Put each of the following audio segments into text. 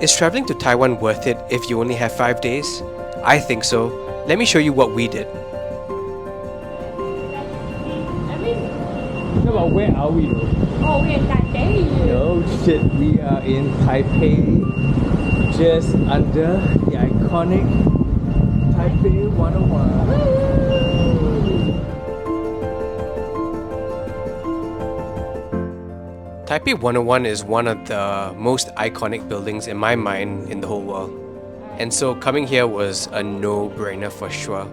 Is traveling to Taiwan worth it if you only have 5 days? I think so. Let me show you what we did. No, but where are we though? Oh, we're in Taipei. No shit, we are in Taipei, just under the iconic Taipei 101. Taipei 101 is one of the most iconic buildings in my mind in the whole world. And so coming here was a no-brainer for sure.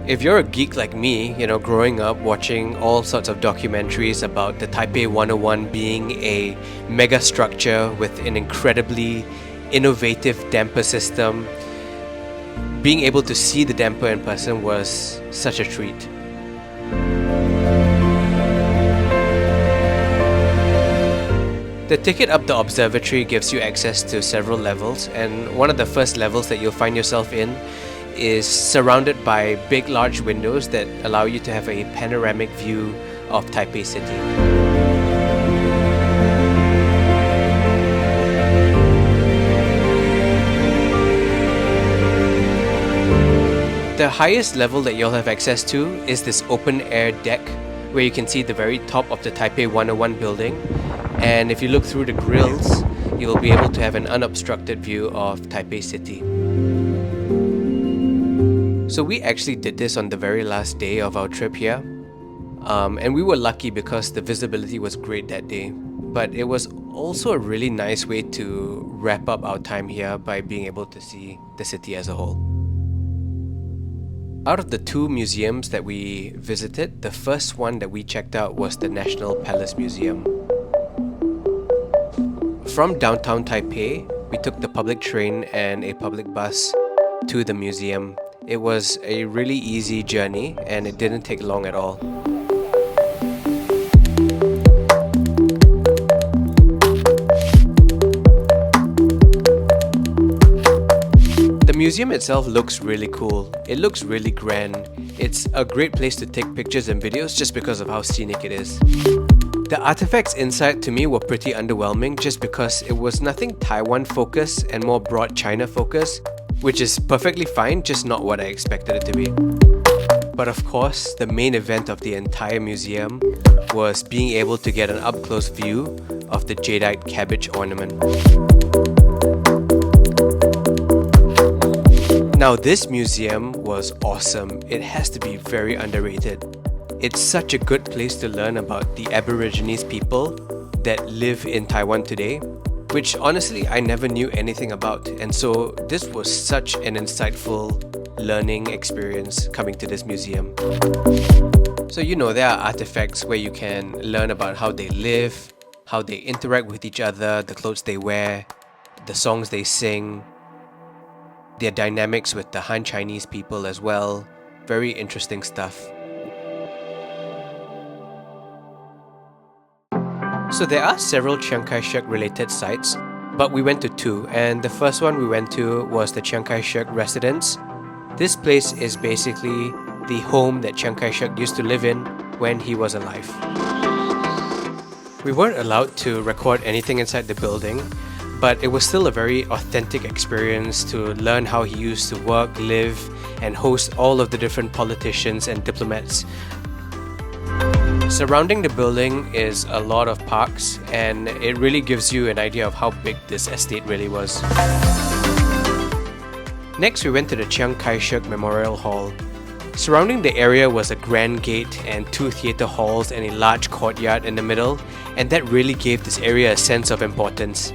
If you're a geek like me, growing up watching all sorts of documentaries about the Taipei 101 being a mega structure with an incredibly innovative damper system, being able to see the damper in person was such a treat. The ticket up the observatory gives you access to several levels, and one of the first levels that you'll find yourself in is surrounded by big large windows that allow you to have a panoramic view of Taipei City. The highest level that you'll have access to is this open air deck where you can see the very top of the Taipei 101 building, and if you look through the grills, you'll be able to have an unobstructed view of Taipei City. So we actually did this on the very last day of our trip here, and we were lucky because the visibility was great that day, but it was also a really nice way to wrap up our time here by being able to see the city as a whole. Out of the 2 museums that we visited, the first one that we checked out was the National Palace Museum. From downtown Taipei, we took the public train and a public bus to the museum. It was a really easy journey and it didn't take long at all. The museum itself looks really cool. It looks really grand. It's a great place to take pictures and videos just because of how scenic it is. The artifacts inside to me were pretty underwhelming just because it was nothing Taiwan focused and more broad China focused, which is perfectly fine, just not what I expected it to be. But of course, the main event of the entire museum was being able to get an up-close view of the jadeite cabbage ornament. Now this museum was awesome. It has to be very underrated. It's such a good place to learn about the Aborigines people that live in Taiwan today, which honestly I never knew anything about, and so this was such an insightful learning experience coming to this museum. So there are artifacts where you can learn about how they live, how they interact with each other, the clothes they wear, the songs they sing, their dynamics with the Han Chinese people as well. Very interesting stuff. So there are several Chiang Kai-shek related sites, but we went to 2, and the first one we went to was the Chiang Kai-shek residence. This place is basically the home that Chiang Kai-shek used to live in when he was alive. We weren't allowed to record anything inside the building, but it was still a very authentic experience to learn how he used to work, live, and host all of the different politicians and diplomats. Surrounding the building is a lot of parks, and it really gives you an idea of how big this estate really was. Next, we went to the Chiang Kai-shek Memorial Hall. Surrounding the area was a grand gate and 2 theatre halls and a large courtyard in the middle, and that really gave this area a sense of importance.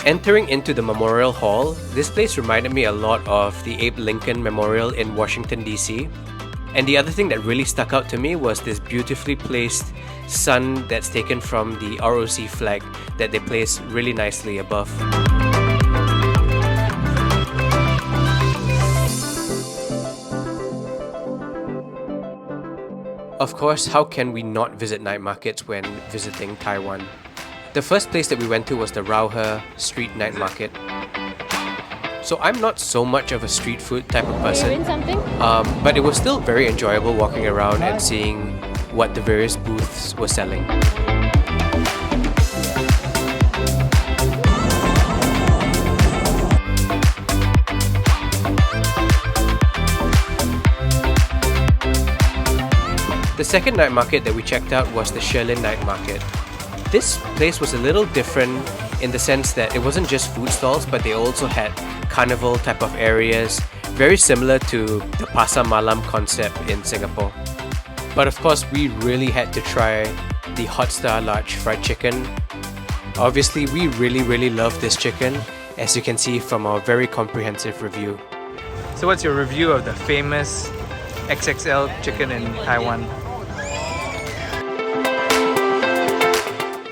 Entering into the Memorial Hall, this place reminded me a lot of the Abe Lincoln Memorial in Washington, D.C. And the other thing that really stuck out to me was this beautifully placed sun that's taken from the ROC flag that they place really nicely above. Of course, how can we not visit night markets when visiting Taiwan? The first place that we went to was the Raohe Street Night Market. So I'm not so much of a street food type of person. Are you in something? But it was still very enjoyable walking around and seeing what the various booths were selling. The second night market that we checked out was the Shilin night market. This place was a little different in the sense that it wasn't just food stalls, but they also had carnival type of areas, very similar to the Pasar Malam concept in Singapore. But of course, we really had to try the Hot Star Large fried chicken. Obviously, we really love this chicken, as you can see from our very comprehensive review. So what's your review of the famous XXL chicken in Taiwan?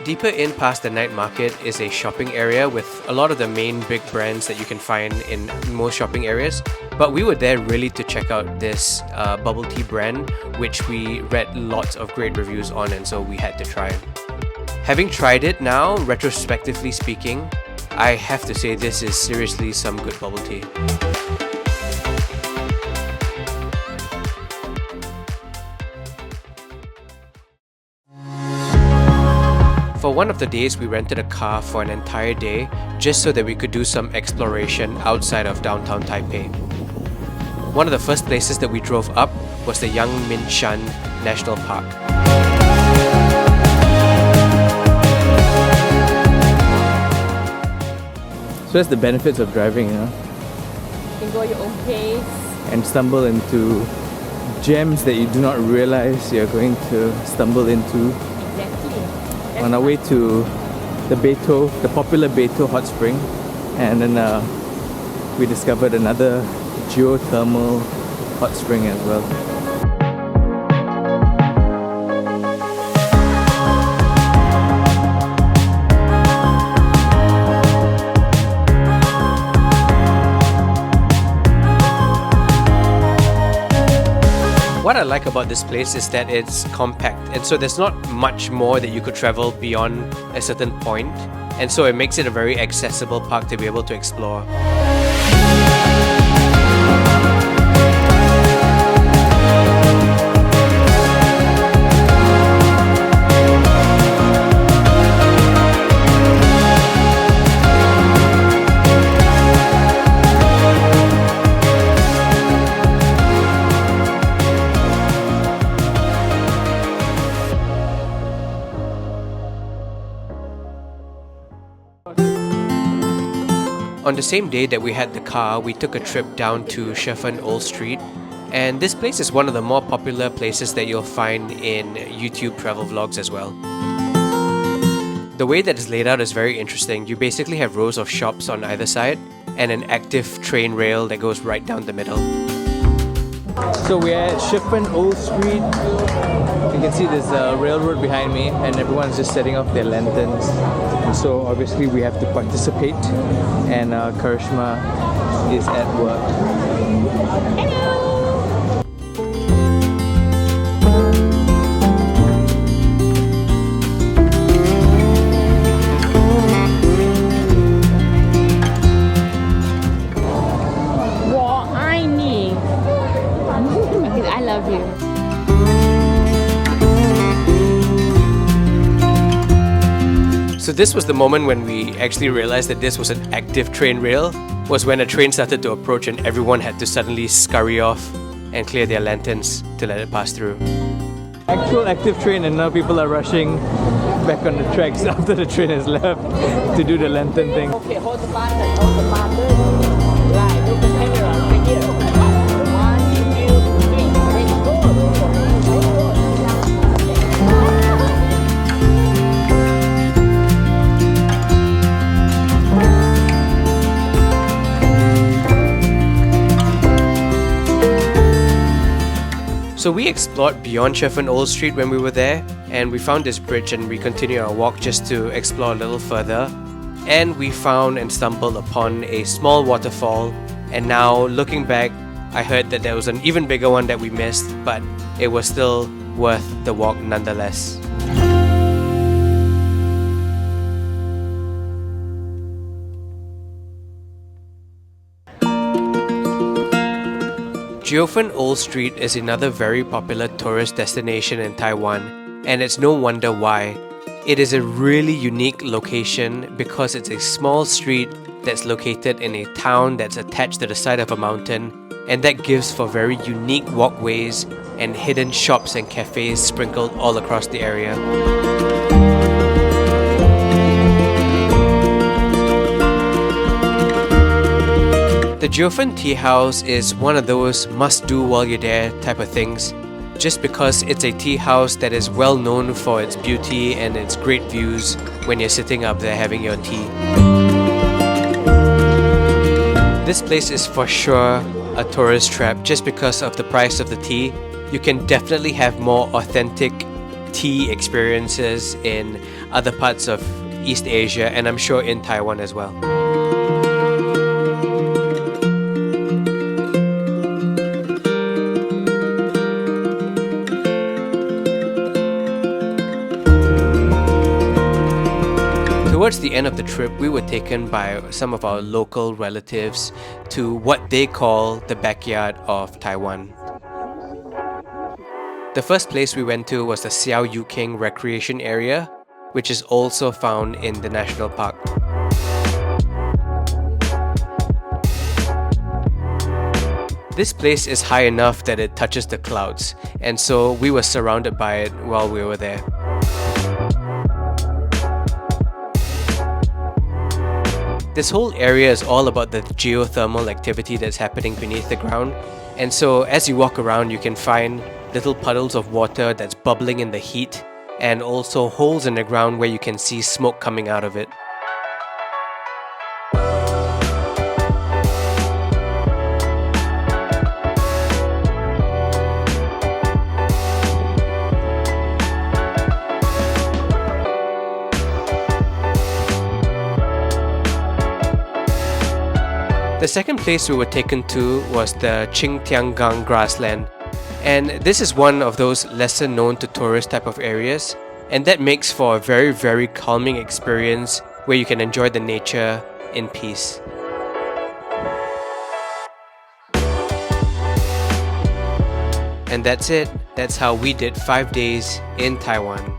Deeper in past the night market is a shopping area with a lot of the main big brands that you can find in most shopping areas. But we were there really to check out this bubble tea brand, which we read lots of great reviews on, and so we had to try it. Having tried it now, retrospectively speaking, I have to say this is seriously some good bubble tea. For one of the days, we rented a car for an entire day just so that we could do some exploration outside of downtown Taipei. One of the first places that we drove up was the Yangmingshan National Park. So that's the benefits of driving, you know? You can go at your own pace. And stumble into gems that you do not realize you're going to stumble into. Exactly. On our way to the popular Beito hot spring, and then we discovered another geothermal hot spring as well. What I like about this place is that it's compact, and so there's not much more that you could travel beyond a certain point, and so it makes it a very accessible park to be able to explore. On the same day that we had the car, we took a trip down to Shifen Old Street, and this place is one of the more popular places that you'll find in YouTube travel vlogs as well. The way that it's laid out is very interesting. You basically have rows of shops on either side and an active train rail that goes right down the middle. So we're at Jiufen Old Street. You can see there's a railroad behind me, and everyone's just setting off their lanterns. And so obviously we have to participate, and Karishma is at work. I love you. So this was the moment when we actually realized that this was an active train rail, was when a train started to approach and everyone had to suddenly scurry off and clear their lanterns to let it pass through. Actual active train, and now people are rushing back on the tracks after the train has left to do the lantern thing. Okay, hold the button, hold the button. Right, look the camera right here. 1, 2, 3, let's go. So we explored beyond Jiufen Old Street when we were there, and we found this bridge and we continued our walk just to explore a little further. And we found and stumbled upon a small waterfall, and now looking back, I heard that there was an even bigger one that we missed, but it was still worth the walk nonetheless. Jiufen Old Street is another very popular tourist destination in Taiwan, and it's no wonder why. It is a really unique location because it's a small street that's located in a town that's attached to the side of a mountain, and that gives for very unique walkways and hidden shops and cafes sprinkled all across the area. The Jiufen Tea House is one of those must-do while you're there type of things, just because it's a tea house that is well known for its beauty and its great views when you're sitting up there having your tea. This place is for sure a tourist trap just because of the price of the tea. You can definitely have more authentic tea experiences in other parts of East Asia, and I'm sure in Taiwan as well. Towards the end of the trip, we were taken by some of our local relatives to what they call the backyard of Taiwan. The first place we went to was the Siaoyukeng Recreation Area, which is also found in the national park. This place is high enough that it touches the clouds, and so we were surrounded by it while we were there. This whole area is all about the geothermal activity that's happening beneath the ground, and so as you walk around you can find little puddles of water that's bubbling in the heat, and also holes in the ground where you can see smoke coming out of it. The second place we were taken to was the Qingtiangang Grassland, and this is one of those lesser known to tourist type of areas, and that makes for a very calming experience where you can enjoy the nature in peace. And that's it. That's how we did 5 days in Taiwan.